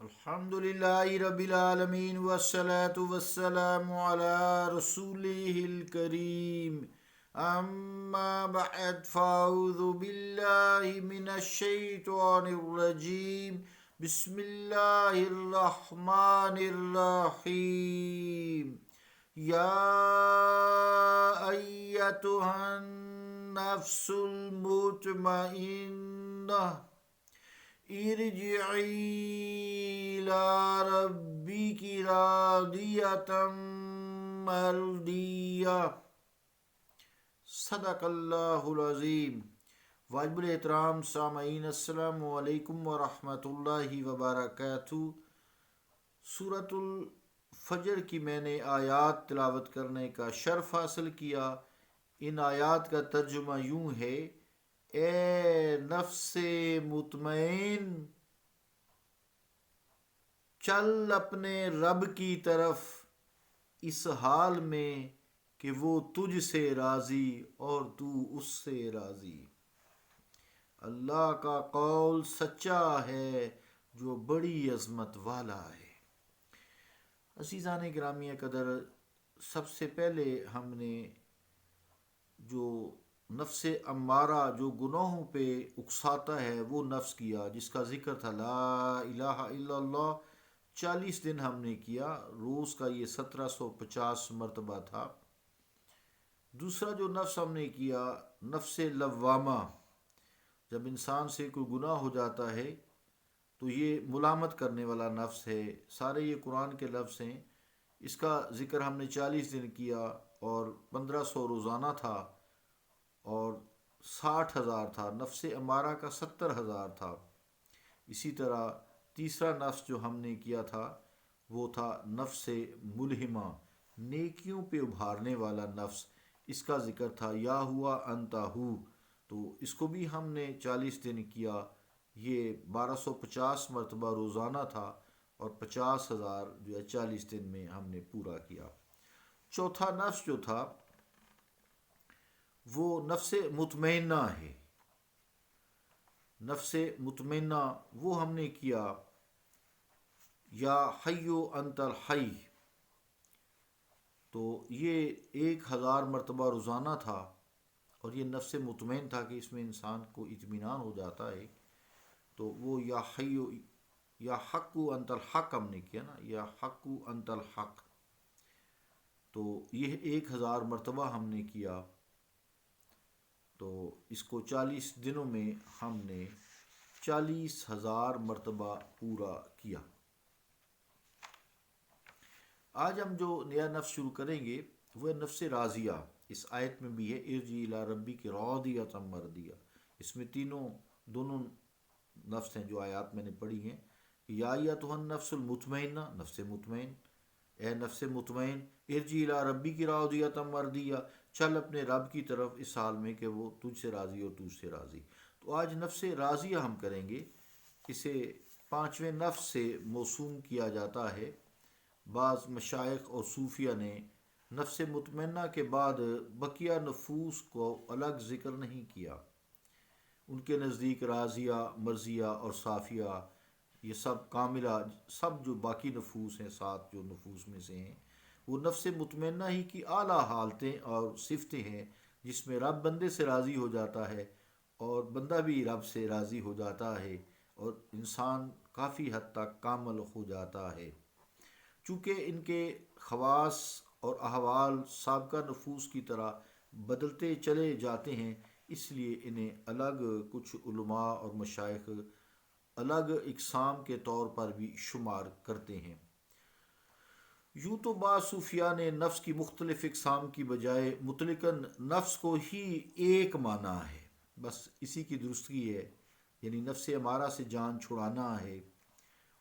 الحمد لله رب العالمين والصلاة والسلام على رسوله الكريم أما بعد فأعوذ بالله من الشيطان الرجيم بسم الله الرحمن الرحيم يا أيتها النفس المطمئنة ارجعی الی ربک راضیۃ مرضیہ۔ صدق اللہ العظیم۔ واجب الاحترام سامعین، السلام علیکم ورحمۃ اللہ وبرکاتہ۔ سورۃ الفجر کی میں نے آیات تلاوت کرنے کا شرف حاصل کیا۔ ان آیات کا ترجمہ یوں ہے: اے نفس مطمئن، چل اپنے رب کی طرف اس حال میں کہ وہ تجھ سے راضی اور تو اس سے راضی۔ اللہ کا قول سچا ہے جو بڑی عظمت والا ہے۔ عزیزان گرامی قدر، سب سے پہلے ہم نے جو نفس امارہ جو گناہوں پہ اکساتا ہے وہ نفس کیا، جس کا ذکر تھا لا الہ الا اللہ۔ 40 دن ہم نے کیا، روز کا یہ 1750 مرتبہ تھا۔ دوسرا جو نفس ہم نے کیا، نفس لوامہ۔ جب انسان سے کوئی گناہ ہو جاتا ہے تو یہ ملامت کرنے والا نفس ہے۔ سارے یہ قرآن کے لفظ ہیں۔ اس کا ذکر ہم نے 40 دن کیا اور 1500 روزانہ تھا اور 60,000 تھا۔ نفس امارہ کا 70,000 تھا۔ اسی طرح تیسرا نفس جو ہم نے کیا تھا وہ تھا نفس ملہمہ، نیکیوں پہ ابھارنے والا نفس۔ اس کا ذکر تھا یا ہوا انتا ہو، تو اس کو بھی ہم نے 40 دن کیا۔ یہ 1250 مرتبہ روزانہ تھا اور 50,000 جو ہے 40 دن میں ہم نے پورا کیا۔ چوتھا نفس جو تھا وہ نفس مطمئنہ ہے۔ نفس مطمئنہ وہ ہم نے کیا یا حیو انت الحی، تو یہ 1000 مرتبہ روزانہ تھا اور یہ نفس مطمئن تھا کہ اس میں انسان کو اطمینان ہو جاتا ہے۔ تو وہ یا حیو یا حق انت الحق ہم نے کیا نا، یا حق انت الحق، تو یہ 1000 مرتبہ ہم نے کیا۔ تو اس کو 40 دنوں میں ہم نے 40,000 مرتبہ پورا کیا۔ آج ہم جو نیا نفس شروع کریں گے وہ ہے نفس راضیہ۔ اس آیت میں بھی ہے ارجعی الی ربک راضیۃ مرضیہ۔ اس میں دونوں نفس ہیں جو آیات میں نے پڑھی ہیں۔ یا ایتھا النفس المطمئنہ، نفس مطمئن، اے نفس مطمئن، ارجعی الی ربک راضیۃ مرضیہ، چل اپنے رب کی طرف اس حال میں کہ وہ تجھ سے راضی اور تجھ سے راضی۔ تو آج نفس راضیہ ہم کریں گے۔ اسے 5ویں نفس سے موسوم کیا جاتا ہے۔ بعض مشائخ اور صوفیہ نے نفس مطمئنہ کے بعد بقیہ نفوس کو الگ ذکر نہیں کیا۔ ان کے نزدیک راضیہ، مرضیہ اور صافیہ، یہ سب کاملہ، سب جو باقی نفوس ہیں، 7 جو نفوس میں سے ہیں، وہ نفس مطمئنہ ہی کی اعلیٰ حالتیں اور صفتیں ہیں، جس میں رب بندے سے راضی ہو جاتا ہے اور بندہ بھی رب سے راضی ہو جاتا ہے اور انسان کافی حد تک کامل ہو جاتا ہے۔ چونکہ ان کے خواص اور احوال سابقہ نفوس کی طرح بدلتے چلے جاتے ہیں، اس لیے انہیں الگ کچھ علماء اور مشائخ الگ اقسام کے طور پر بھی شمار کرتے ہیں۔ یوں تو بعض صوفیاء نے نفس کی مختلف اقسام کی بجائے مطلقاً نفس کو ہی ایک مانا ہے، بس اسی کی درستگی ہے، یعنی نفس امارہ سے جان چھڑانا ہے۔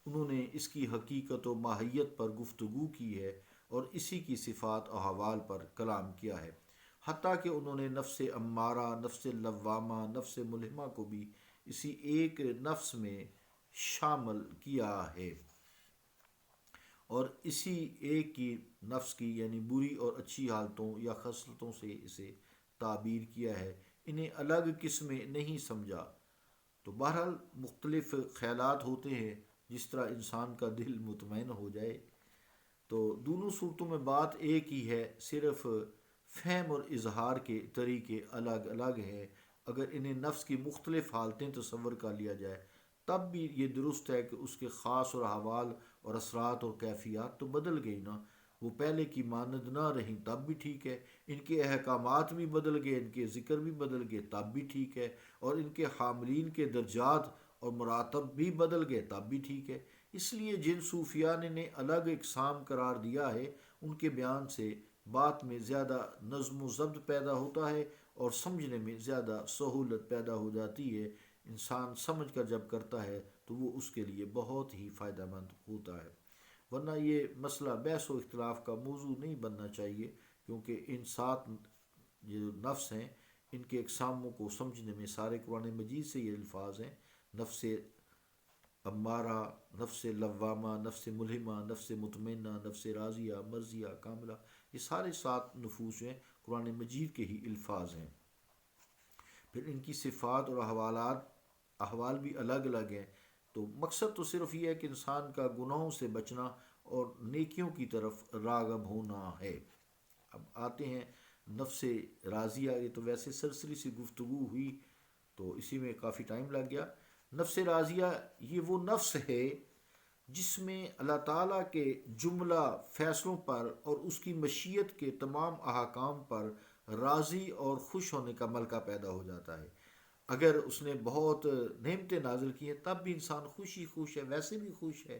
انہوں نے اس کی حقیقت و ماہیت پر گفتگو کی ہے اور اسی کی صفات و احوال پر کلام کیا ہے، حتیٰ کہ انہوں نے نفس امارہ، نفس لوامہ، نفس ملہمہ کو بھی اسی ایک نفس میں شامل کیا ہے اور اسی ایک کی نفس کی یعنی بری اور اچھی حالتوں یا خصلتوں سے اسے تعبیر کیا ہے، انہیں الگ قسمیں نہیں سمجھا۔ تو بہرحال مختلف خیالات ہوتے ہیں، جس طرح انسان کا دل مطمئن ہو جائے۔ تو دونوں صورتوں میں بات ایک ہی ہے، صرف فہم اور اظہار کے طریقے الگ الگ ہیں۔ اگر انہیں نفس کی مختلف حالتیں تصور کر لیا جائے تب بھی یہ درست ہے کہ اس کے خاص اور احوال اور اثرات اور کیفیات تو بدل گئی نا، وہ پہلے کی مانند نہ رہیں تب بھی ٹھیک ہے، ان کے احکامات بھی بدل گئے، ان کے ذکر بھی بدل گئے تب بھی ٹھیک ہے، اور ان کے حاملین کے درجات اور مراتب بھی بدل گئے تب بھی ٹھیک ہے۔ اس لیے جن صوفیاء نے الگ اقسام قرار دیا ہے، ان کے بیان سے بات میں زیادہ نظم و ضبط پیدا ہوتا ہے اور سمجھنے میں زیادہ سہولت پیدا ہو جاتی ہے۔ انسان سمجھ کر جب کرتا ہے تو وہ اس کے لیے بہت ہی فائدہ مند ہوتا ہے، ورنہ یہ مسئلہ بحث و اختلاف کا موضوع نہیں بننا چاہیے، کیونکہ ان سات جو نفس ہیں ان کے اقساموں کو سمجھنے میں سارے قرآن مجید سے یہ الفاظ ہیں: نفس امارہ، نفس لوامہ، نفس ملہمہ، نفس مطمئنہ، نفس راضیہ، مرضیہ، کاملہ، یہ سارے سات نفوس ہیں، قرآن مجید کے ہی الفاظ ہیں۔ پھر ان کی صفات اور احوال بھی الگ الگ ہیں۔ تو مقصد تو صرف یہ ہے کہ انسان کا گناہوں سے بچنا اور نیکیوں کی طرف راغب ہونا ہے۔ اب آتے ہیں نفس راضیہ، یہ تو ویسے سرسری سی گفتگو ہوئی تو اسی میں کافی ٹائم لگ گیا۔ نفس راضیہ یہ وہ نفس ہے جس میں اللہ تعالیٰ کے جملہ فیصلوں پر اور اس کی مشیت کے تمام احکام پر راضی اور خوش ہونے کا ملکہ پیدا ہو جاتا ہے۔ اگر اس نے بہت نعمتیں نازل کی ہیں تب بھی انسان خوش ہی خوش ہے، ویسے بھی خوش ہے۔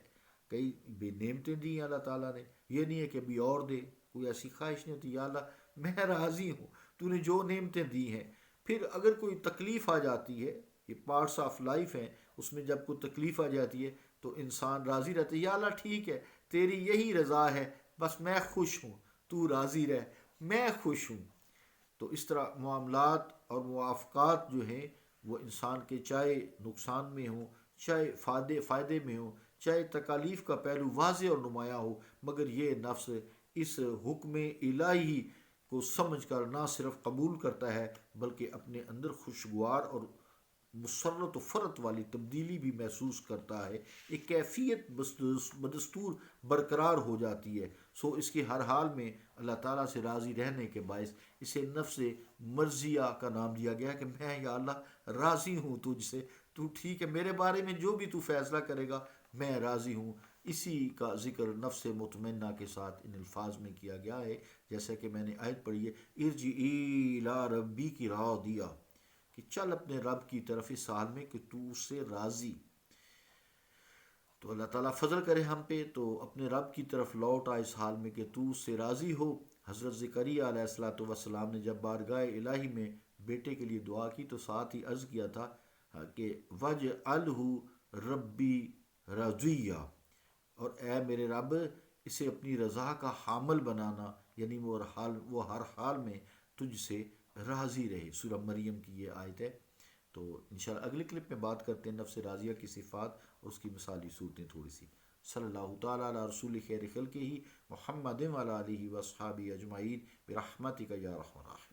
کئی بے نعمتیں دی ہیں اللہ تعالیٰ نے، یہ نہیں ہے کہ ابھی اور دے، کوئی ایسی خواہش نہیں ہوتی، یا اللہ میں راضی ہوں تو نے جو نعمتیں دی ہیں۔ پھر اگر کوئی تکلیف آ جاتی ہے، یہ پارٹس آف لائف ہیں، اس میں جب کوئی تکلیف آ جاتی ہے تو انسان راضی رہتا ہے، یا اللہ ٹھیک ہے تیری یہی رضا ہے، بس میں خوش ہوں، تو راضی رہ، میں خوش ہوں۔ تو اس طرح معاملات اور موافقات جو ہیں وہ انسان کے چاہے نقصان میں ہوں، چاہے فائدے میں ہوں، چاہے تکالیف کا پہلو واضح اور نمایاں ہو، مگر یہ نفس اس حکم الہی کو سمجھ کر نہ صرف قبول کرتا ہے بلکہ اپنے اندر خوشگوار اور مسرت و فرت والی تبدیلی بھی محسوس کرتا ہے، ایک کیفیت بدستور برقرار ہو جاتی ہے۔ سو اس کے ہر حال میں اللہ تعالیٰ سے راضی رہنے کے باعث اسے نفس مرضیہ کا نام دیا گیا کہ میں یا اللہ راضی ہوں تجھ سے، تو ٹھیک ہے میرے بارے میں جو بھی تو فیصلہ کرے گا میں راضی ہوں۔ اسی کا ذکر نفس مطمئنہ کے ساتھ ان الفاظ میں کیا گیا ہے، جیسا کہ میں نے آیت پڑھی ہے: ارجعی الی ربی کی راضیہ، کہ چل اپنے رب کی طرف اس حال میں کہ تو اس سے راضی۔ تو اللہ تعالیٰ فضل کرے ہم پہ تو اپنے رب کی طرف لوٹ آئے اس حال میں کہ تو اس سے راضی ہو۔ حضرت زکریا علیہ السلام نے جب بارگاہ الہی میں بیٹے کے لیے دعا کی تو ساتھ ہی عرض کیا تھا کہ وجعلہ ربی رضیہ، اور اے میرے رب اسے اپنی رضا کا حامل بنانا، یعنی وہ ہر حال میں تجھ سے راضی رہے۔ سورہ مریم کی یہ آیت ہے۔ تو انشاءاللہ اگلے کلپ میں بات کرتے ہیں نفس راضیہ کی صفات اور اس کی مثالی صورتیں تھوڑی سی۔ صلی اللہ تعالیٰ علی رسول خیر خلقہ محمد وعلی آلہ واصحابہ اجمعین برحمتک یا ارحم الراحمین۔